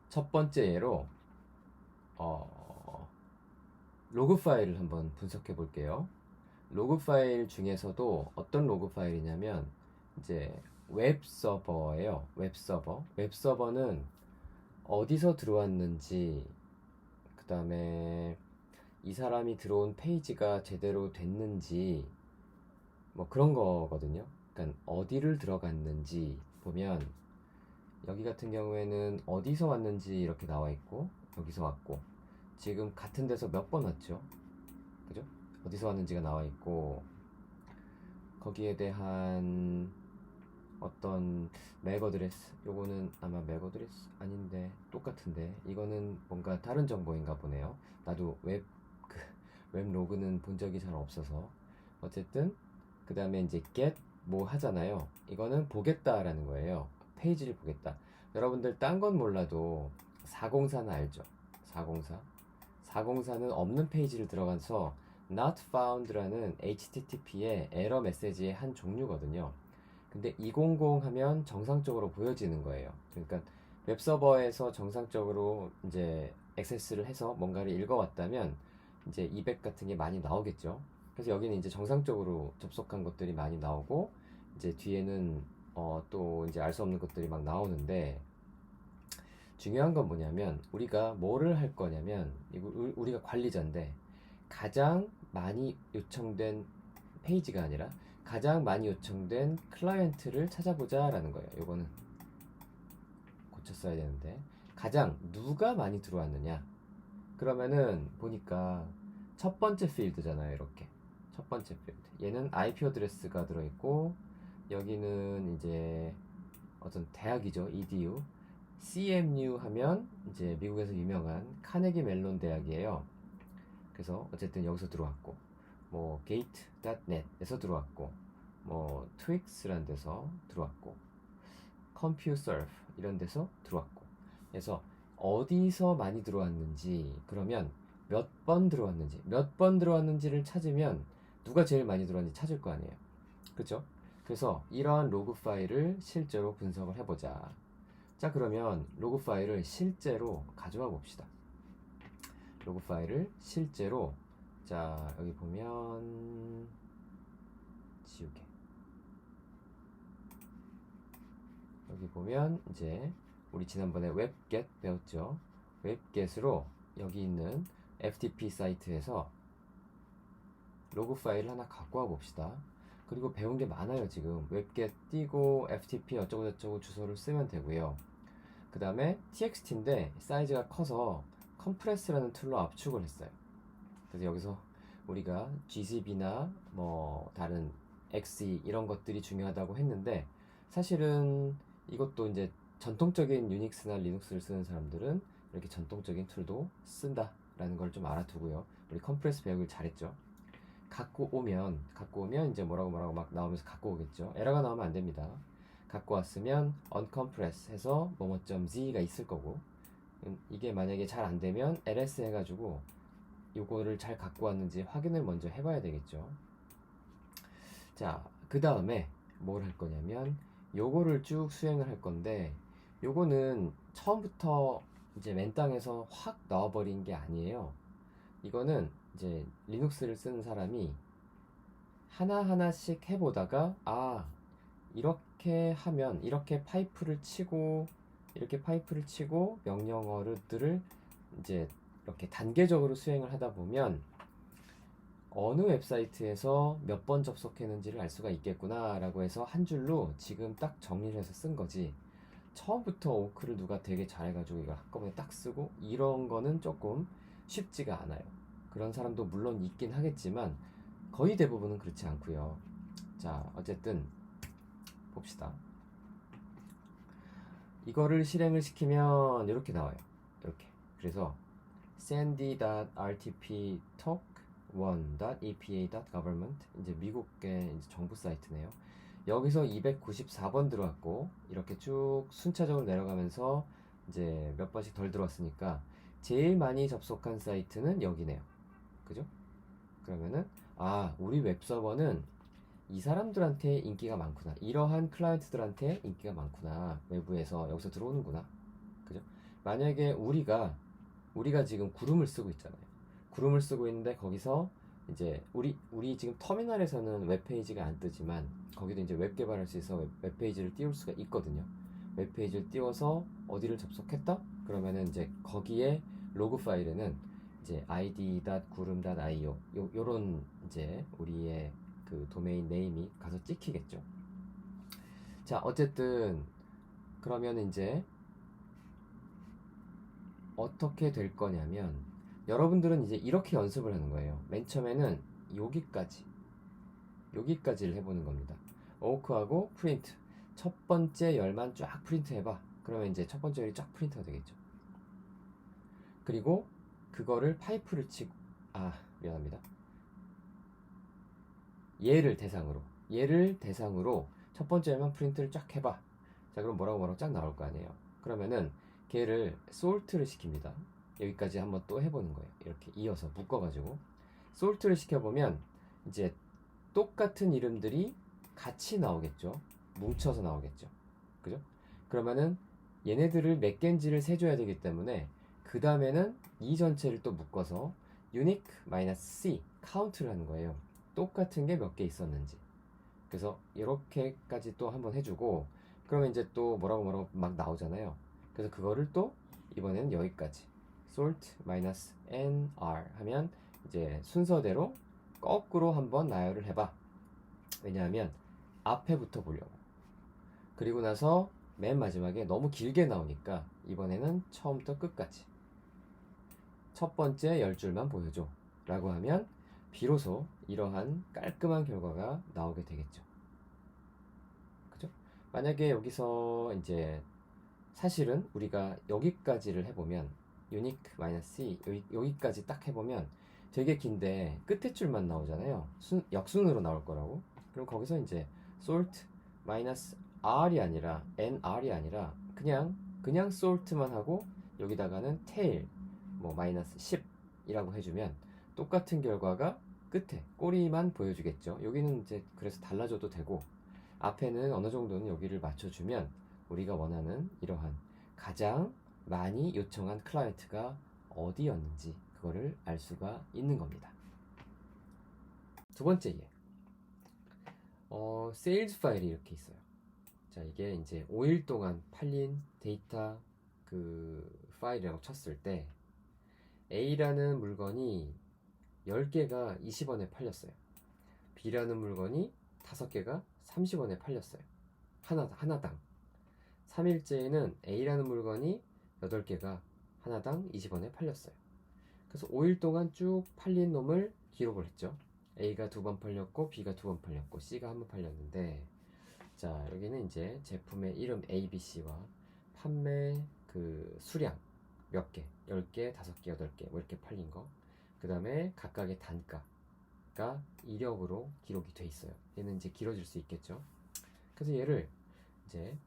첫 번째 예로 로그 파일을 한번 분석해 볼게요. 로그 파일 중에서도 어떤 로그 파일이냐면 이제 웹 서버예요. 웹 서버. 웹 서버는 어디서 들어왔는지, 그 다음에 이 사람이 들어온 페이지가 제대로 됐는지 뭐 그런 거거든요. 그러니까 어디를 들어갔는지 보면 여기 같은 경우에는 어디서 왔는지 이렇게 나와 있고, 여기서 왔고, 지금 같은 데서 몇 번 왔죠? 그죠? 어디서 왔는지가 나와 있고, 거기에 대한 어떤 맥 어드레스, 요거는 아마 맥 어드레스 아닌데 똑같은데 이거는 뭔가 다른 정보인가 보네요. 나도 웹 로그는 본 적이 잘 없어서. 어쨌든 그 다음에 이제 get 뭐 하잖아요. 이거는 보겠다라는 거예요. 페이지를 보겠다. 여러분들 딴 건 몰라도 404는 알죠? 404는 없는 페이지를 들어가서 not found라는 HTTP의 에러 메시지의 한 종류거든요. 근데 200 하면 정상적으로 보여지는 거예요. 그러니까 웹서버에서 정상적으로 이제 액세스를 해서 뭔가를 읽어왔다면 이제 200 같은 게 많이 나오겠죠. 그래서 여기는 이제 정상적으로 접속한 것들이 많이 나오고, 이제 뒤에는 또 이제 알 수 없는 것들이 막 나오는데, 중요한 건 뭐냐면 우리가 뭐를 할 거냐면, 우리가 관리자인데 가장 많이 요청된 페이지가 아니라 가장 많이 요청된 클라이언트를 찾아보자 라는 거예요. 요거는 고쳤어야 되는데, 가장 누가 많이 들어왔느냐, 그러면은 보니까 첫 번째 필드잖아요. 이렇게 첫 번째 필드, 얘는 IP 어드레스가 들어있고, 여기는 이제 어떤 대학이죠. EDU. CMU 하면 이제 미국에서 유명한 카네기 멜론 대학이에요. 그래서 어쨌든 여기서 들어왔고, 뭐 gate.net에서 들어왔고, 뭐 트윅스라는 데서 들어왔고, 컴퓨서프 이런 데서 들어왔고. 그래서 어디서 많이 들어왔는지, 그러면 몇 번 들어왔는지를 찾으면 누가 제일 많이 들어왔는지 찾을 거 아니에요. 그렇죠? 그래서 이러한 로그 파일을 실제로 분석을 해보자. 자, 그러면 로그 파일을 실제로 가져와 봅시다. 로그 파일을 실제로, 자, 여기 보면 지우개, 여기 보면 이제 우리 지난번에 웹겟 배웠죠. 웹겟으로 여기 있는 FTP 사이트에서 로그 파일을 하나 갖고 와 봅시다. 그리고 배운 게 많아요. 지금 웹겟 띄고 FTP 어쩌고저쩌고 주소를 쓰면 되고요. 그 다음에 txt인데 사이즈가 커서 컴프레스라는 툴로 압축을 했어요. 그래서 여기서 우리가 gzib나 뭐 다른 xe 이런 것들이 중요하다고 했는데, 사실은 이것도 이제 전통적인 유닉스나 리눅스를 쓰는 사람들은 이렇게 전통적인 툴도 쓴다 라는 걸 좀 알아두고요. 우리 컴프레스 배우길 잘했죠. 갖고 오면 이제 뭐라고 막 나오면서 갖고 오겠죠. 에러가 나오면 안 됩니다. 갖고 왔으면 uncompress 해서 뭐뭐.z가 있을 거고, 이게 만약에 잘 안 되면 ls 해가지고 요거를 잘 갖고 왔는지 확인을 먼저 해봐야 되겠죠. 자, 그 다음에 뭘 할 거냐면 요거를 쭉 수행을 할 건데, 요거는 처음부터 이제 맨땅에서 확 넣어버린 게 아니에요. 이거는 이제 리눅스를 쓰는 사람이 하나하나씩 해보다가, 이렇게 하면 이렇게 파이프를 치고 명령어들을 이제 이렇게 단계적으로 수행을 하다 보면 어느 웹사이트에서 몇 번 접속했는지를 알 수가 있겠구나 라고 해서 한 줄로 지금 딱 정리를 해서 쓴 거지, 처음부터 오크를 누가 되게 잘해가지고 이걸 한꺼번에 딱 쓰고 이런 거는 조금 쉽지가 않아요. 그런 사람도 물론 있긴 하겠지만 거의 대부분은 그렇지 않고요. 자, 어쨌든 봅시다. 이거를 실행을 시키면 이렇게 나와요. 이렇게. 그래서 sandy.rtp talk1.epa.government, 이제 미국의 이제 정부 사이트네요. 여기서 294번 들어왔고 이렇게 쭉 순차적으로 내려가면서 이제 몇 번씩 덜 들어왔으니까 제일 많이 접속한 사이트는 여기네요. 그죠? 그러면은 우리 웹서버는 이 사람들한테 인기가 많구나, 이러한 클라이언트들한테 인기가 많구나, 외부에서 여기서 들어오는구나. 그죠? 만약에 우리가 지금 구름을 쓰고 있잖아요. 구름을 쓰고 있는데 거기서 이제 우리 지금 터미널에서는 웹페이지가 안 뜨지만 거기도 이제 웹 개발할 수 있어 웹페이지를 띄울 수가 있거든요. 웹페이지를 띄워서 어디를 접속했다? 그러면은 이제 거기에 로그 파일에는 이제 id.gurum.io 요런 이제 우리의 그 도메인 네임이 가서 찍히겠죠. 자, 어쨌든 그러면 이제 어떻게 될 거냐면, 여러분들은 이제 이렇게 연습을 하는 거예요. 맨 처음에는 여기까지를 해보는 겁니다. 오크하고 프린트, 첫 번째 열만 쫙 프린트 해봐. 그러면 이제 첫 번째 열이 쫙 프린트가 되겠죠. 그리고 그거를 파이프를 치고, 미안합니다. 얘를 대상으로 첫 번째 열만 프린트를 쫙 해봐. 자, 그럼 뭐라고 쫙 나올 거 아니에요. 그러면은 걔를 솔트를 시킵니다. 여기까지 한번 또 해보는 거예요. 이렇게 이어서 묶어가지고 솔트를 시켜보면 이제 똑같은 이름들이 같이 나오겠죠. 뭉쳐서 나오겠죠. 그죠? 그러면은 얘네들을 몇 개인지를 세줘야 되기 때문에 그 다음에는 이 전체를 또 묶어서 unique-c 카운트를 하는 거예요. 똑같은 게 몇 개 있었는지. 그래서 이렇게까지 또 한번 해주고, 그러면 이제 또 뭐라고 막 나오잖아요. 그래서 그거를 또 이번에는 여기까지 sort-nr 하면 이제 순서대로 거꾸로 한번 나열을 해봐. 왜냐하면 앞에부터 보려고. 그리고 나서 맨 마지막에 너무 길게 나오니까 이번에는 처음부터 끝까지 첫 번째 10줄만 보여줘 라고 하면 비로소 이러한 깔끔한 결과가 나오게 되겠죠. 그죠? 만약에 여기서 이제 사실은 우리가 여기까지를 해보면 unique-c 여기까지 딱 해보면 되게 긴데 끝에 줄만 나오잖아요. 역순으로 나올 거라고. 그럼 거기서 이제 sort-r이 아니라 nr이 아니라 그냥 sort만 하고 여기다가는 tail 뭐 -10이라고 해주면 똑같은 결과가 끝에 꼬리만 보여주겠죠. 여기는 이제 그래서 달라져도 되고, 앞에는 어느 정도는 여기를 맞춰주면 우리가 원하는 이러한 가장 많이 요청한 클라이언트가 어디였는지 그거를 알 수가 있는 겁니다. 두 번째 예. 세일즈 파일이 이렇게 있어요. 자, 이게 이제 5일 동안 팔린 데이터 그 파일이라고 쳤을 때 A라는 물건이 10개가 20원에 팔렸어요. B라는 물건이 5개가 30원에 팔렸어요. 하나당. 3일째에는 A라는 물건이 8개가 하나당 20원에 팔렸어요. 그래서 5일 동안 쭉 팔린 놈을 기록을 했죠. A가 2번 팔렸고 B가 2번 팔렸고 C가 1번 팔렸는데, 자, 여기는 이제 제품의 이름 A, B, C와 판매 그 수량 몇 개, 10개, 5개, 8개 뭐 이렇게 팔린 거, 그 다음에 각각의 단가가 이력으로 기록이 돼 있어요. 얘는 이제 길어질 수 있겠죠. 그래서 얘를 이제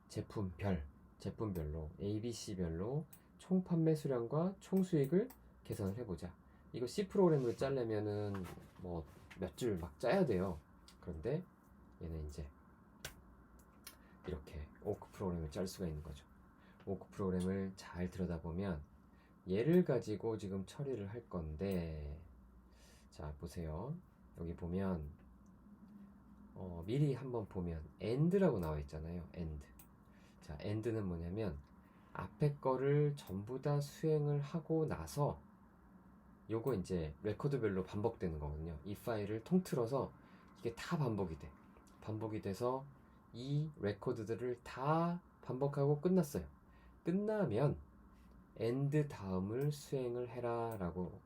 제품별로 A, B, C별로 총 판매 수량과 총 수익을 계산을 해보자. 이거 C 프로그램으로 짜려면은 뭐 몇 줄 막 짜야 돼요. 그런데 얘는 이제 이렇게 오크 프로그램을 짤 수가 있는 거죠. 오크 프로그램을 잘 들여다보면 얘를 가지고 지금 처리를 할 건데, 자 보세요. 여기 보면 미리 한번 보면 AND라고 나와 있잖아요. AND. 자, AND는 뭐냐면 앞에 거를 전부 다 수행을 하고 나서 요거 이제 레코드별로 반복되는 거거든요. 이 파일을 통틀어서 이게 다 반복이 돼. 반복이 돼서 이 레코드들을 다 반복하고 끝났어요. 끝나면 AND 다음을 수행을 해라 라고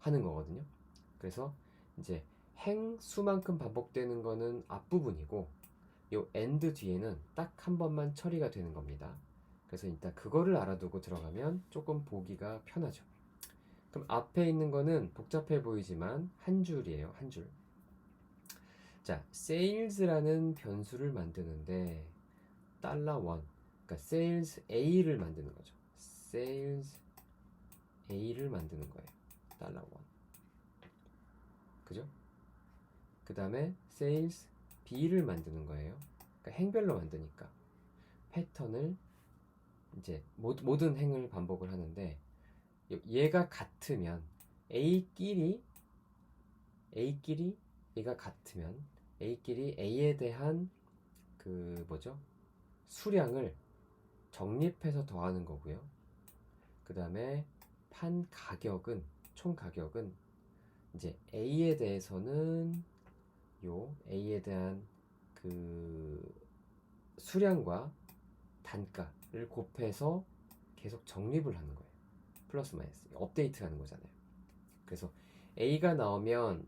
하는 거거든요. 그래서 이제 행수만큼 반복되는 거는 앞부분이고, 요 AND 뒤에는 딱 한 번만 처리가 되는 겁니다. 그래서 일단 그거를 알아두고 들어가면 조금 보기가 편하죠. 그럼 앞에 있는 거는 복잡해 보이지만 한 줄이에요. 한 줄. 자, sales라는 변수를 만드는데 $1, 그러니까 sales A를 만드는 거죠. sales A를 만드는 거예요. $1. 그죠? 그 다음에 sales B를 만드는 거예요. 그러니까 행별로 만드니까 패턴을 이제 모든 행을 반복을 하는데, 얘가 같으면 A끼리 얘가 같으면 A끼리 A에 대한 그 뭐죠? 수량을 적립해서 더하는 거고요. 그 다음에 총 가격은 이제 A에 대해서는 요 A에 대한 그 수량과 단가를 곱해서 계속 적립을 하는 거예요. 플러스 마이너스 업데이트 하는 거잖아요. 그래서 A가 나오면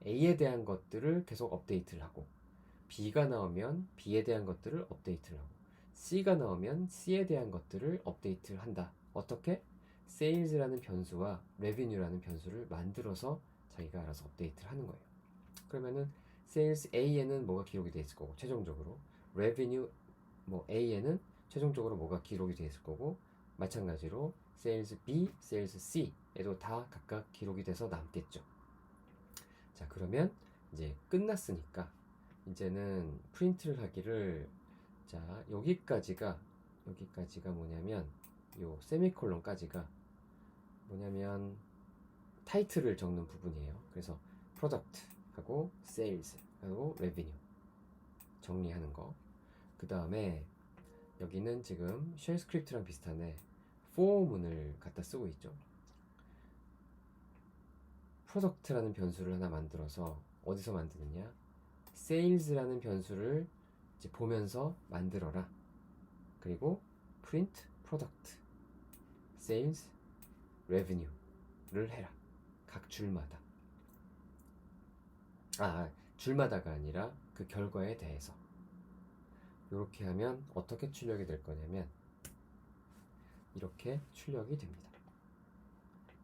A에 대한 것들을 계속 업데이트를 하고, B가 나오면 B에 대한 것들을 업데이트를 하고, C가 나오면 C에 대한 것들을 업데이트를 한다. 어떻게? sales라는 변수와 revenue라는 변수를 만들어서 자기가 알아서 업데이트를 하는 거예요. 그러면은 sales A에는 뭐가 기록이 되어 있을 거고, 최종적으로 revenue 뭐 A에는 최종적으로 뭐가 기록이 되어 있을 거고, 마찬가지로 sales B, sales C에도 다 각각 기록이 돼서 남겠죠. 자, 그러면 이제 끝났으니까 이제는 프린트를 하기를, 자, 여기까지가 뭐냐면 요 세미콜론까지가 뭐냐면 타이틀을 적는 부분이에요. 그래서 프로덕트 하고 세일즈 하고 레비뉴 정리하는 거. 그 다음에 여기는 지금 쉘 스크립트랑 비슷한데 for 문을 갖다 쓰고 있죠. 프로덕트라는 변수를 하나 만들어서 어디서 만드느냐, sales라는 변수를 이제 보면서 만들어라. 그리고 print product, sales, revenue를 해라. 각 줄마다. 줄마다가 아니라 그 결과에 대해서. 이렇게 하면 어떻게 출력이 될 거냐면 이렇게 출력이 됩니다.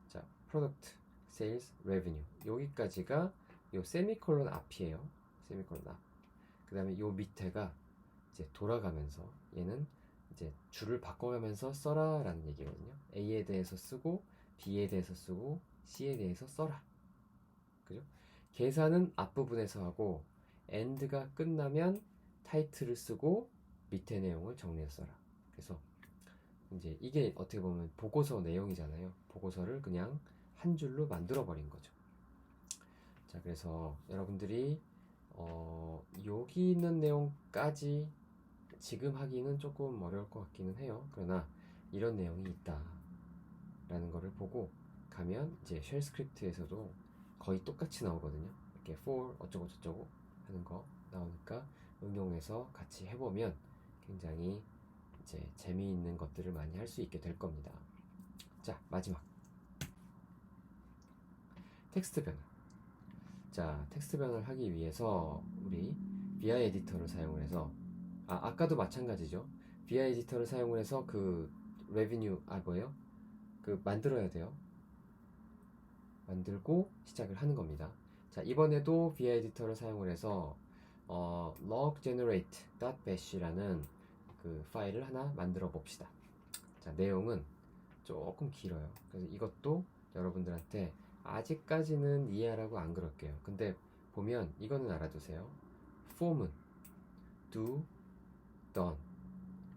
자, product, sales, revenue 여기까지가 요 세미콜론 앞이에요. 세미콜론 앞. 그 다음에 요 밑에가 이제 돌아가면서 얘는 이제 줄을 바꿔가면서 써라 라는 얘기거든요. A에 대해서 쓰고 B에 대해서 쓰고 C에 대해서 써라. 그죠? 계산은 앞부분에서 하고 AND가 끝나면 타이틀을 쓰고 밑에 내용을 정리해서 써라. 그래서 이제 이게 어떻게 보면 보고서 내용이잖아요. 보고서를 그냥 한 줄로 만들어 버린 거죠. 자, 그래서 여러분들이 여기 있는 내용까지 지금 하기는 조금 어려울 것 같기는 해요. 그러나 이런 내용이 있다. 라는 거를 보고 가면 이제 쉘 스크립트에서도 거의 똑같이 나오거든요. 이렇게 for 어쩌고 저쩌고 하는 거 나오니까 응용해서 같이 해보면 굉장히 이제 재미있는 것들을 많이 할 수 있게 될 겁니다. 자, 마지막 텍스트 변화. 자, 텍스트 변화를 하기 위해서 우리 VI 에디터를 사용을 해서 아까도 마찬가지죠. VI 에디터를 사용을 해서 그 레비뉴 뭐예요? 그 만들어야 돼요. 만들고 시작을 하는 겁니다. 자, 이번에도 VI 에디터를 사용을 해서 loggenerate.bash라는 그 파일을 하나 만들어 봅시다. 자, 내용은 조금 길어요. 그래서 이것도 여러분들한테 아직까지는 이해하라고 안 그럴게요. 근데 보면 이거는 알아두세요. form은 do, done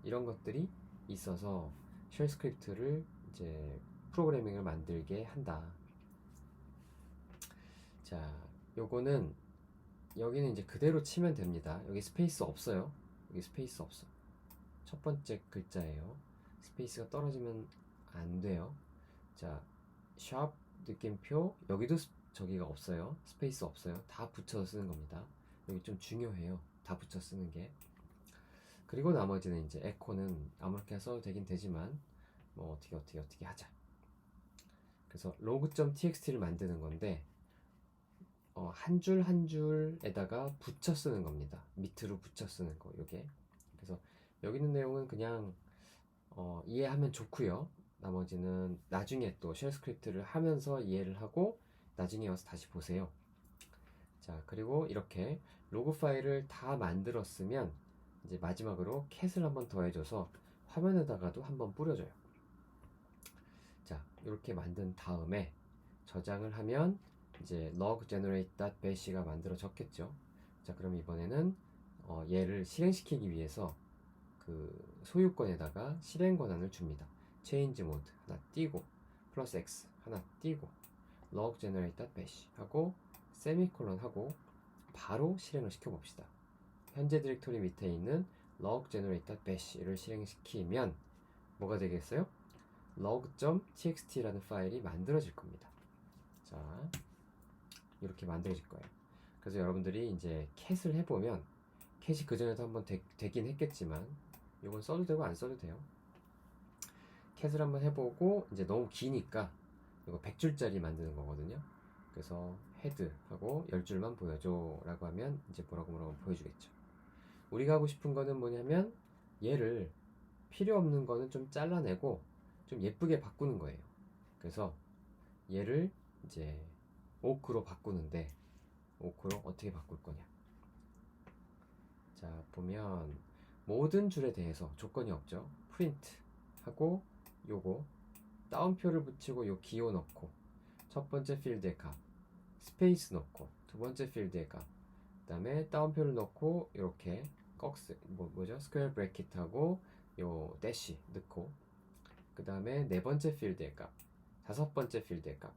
이런 것들이 있어서 쉘 스크립트를 이제 프로그래밍을 만들게 한다. 자, 요거는 여기는 이제 그대로 치면 됩니다. 여기 스페이스 없어요. 여기 스페이스 없어. 첫 번째 글자예요. 스페이스가 떨어지면 안 돼요. 자, 샵 느낌표 여기도 저기가 없어요. 스페이스 없어요. 다 붙여서 쓰는 겁니다. 여기 좀 중요해요. 다 붙여 쓰는 게. 그리고 나머지는 이제 에코는 아무렇게 써도 되긴 되지만 뭐 어떻게 하자. 그래서 log.txt를 만드는 건데 한 줄 한 줄에다가 붙여 쓰는 겁니다. 밑으로 붙여 쓰는 거 요게. 그래서 여기 있는 내용은 그냥 이해하면 좋고요. 나머지는 나중에 또 쉘 스크립트를 하면서 이해를 하고 나중에 와서 다시 보세요. 자, 그리고 이렇게 로그 파일을 다 만들었으면 이제 마지막으로 캣을 한번 더해줘서 화면에다가도 한번 뿌려줘요. 자, 이렇게 만든 다음에 저장을 하면 이제 log_generate.bash가 만들어졌겠죠. 자, 그럼 이번에는 얘를 실행시키기 위해서 그 소유권에다가 실행 권한을 줍니다. change mode 하나 띄고 플러스 x 하나 띄고 log_generate.bash 하고 세미콜론 하고 바로 실행을 시켜 봅시다. 현재 디렉토리 밑에 있는 log_generate.bash를 실행시키면 뭐가 되겠어요? log.txt라는 파일이 만들어질 겁니다. 자, 이렇게 만들어질 거예요. 그래서 여러분들이 이제 캣을 해보면 캣이 그전에도 한번 되긴 했겠지만 이건 써도 되고 안 써도 돼요. 캣을 한번 해보고 이제 너무 기니까 이거 100줄짜리 만드는 거거든요. 그래서 헤드하고 10줄만 보여줘 라고 하면 이제 뭐라고 보여주겠죠. 우리가 하고 싶은 거는 뭐냐면 얘를 필요 없는 거는 좀 잘라내고 좀 예쁘게 바꾸는 거예요. 그래서 얘를 이제 오크로 바꾸는데 오크로 어떻게 바꿀 거냐. 자, 보면 모든 줄에 대해서 조건이 없죠. 프린트 하고 요거 따옴표를 붙이고 요 기호 넣고 첫 번째 필드의 값 스페이스 넣고 두 번째 필드의 값 그다음에 따옴표를 넣고 이렇게 뭐죠? 스퀘어 브래킷 하고 요 대시 넣고 그다음에 네 번째 필드의 값 다섯 번째 필드의 값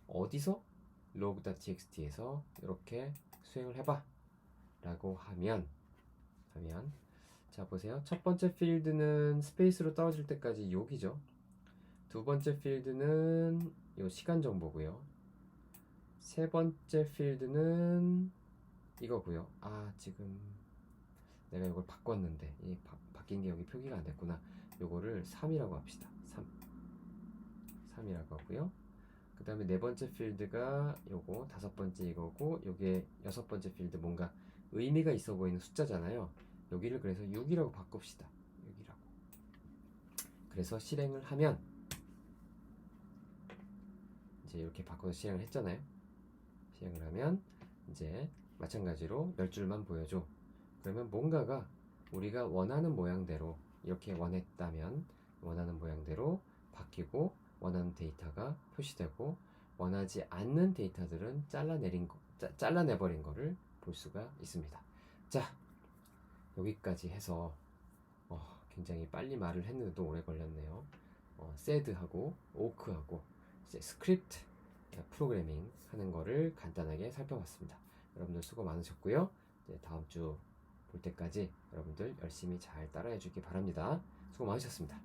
어디서? log.txt에서 이렇게 수행을 해봐 라고 하면 자, 보세요. 첫 번째 필드는 스페이스로 떨어질 때까지 여기죠. 두 번째 필드는 요 시간 정보고요. 세 번째 필드는 이거고요. 지금 내가 이걸 바꿨는데 이 바뀐 게 여기 표기가 안 됐구나. 요거를 3이라고 합시다. 3이라고 하고요. 그 다음에 네 번째 필드가 요거 다섯 번째 이거고 요게 여섯 번째 필드 뭔가 의미가 있어 보이는 숫자잖아요. 여기를 그래서 6이라고 바꿉시다. 6이라고. 그래서 실행을 하면 이제 이렇게 바꿔서 실행을 했잖아요. 실행을 하면 이제 마찬가지로 10줄만 보여줘. 그러면 뭔가가 우리가 원하는 모양대로 이렇게 원했다면 원하는 모양대로 바뀌고 원하는 데이터가 표시되고 원하지 않는 데이터들은 잘라내버린 거를 볼 수가 있습니다. 자, 여기까지 해서 굉장히 빨리 말을 했는데도 오래 걸렸네요. sed하고 awk하고 이제 스크립트 프로그래밍 하는 거를 간단하게 살펴봤습니다. 여러분들 수고 많으셨고요. 이제 다음 주 볼 때까지 여러분들 열심히 잘 따라해 주기 바랍니다. 수고 많으셨습니다.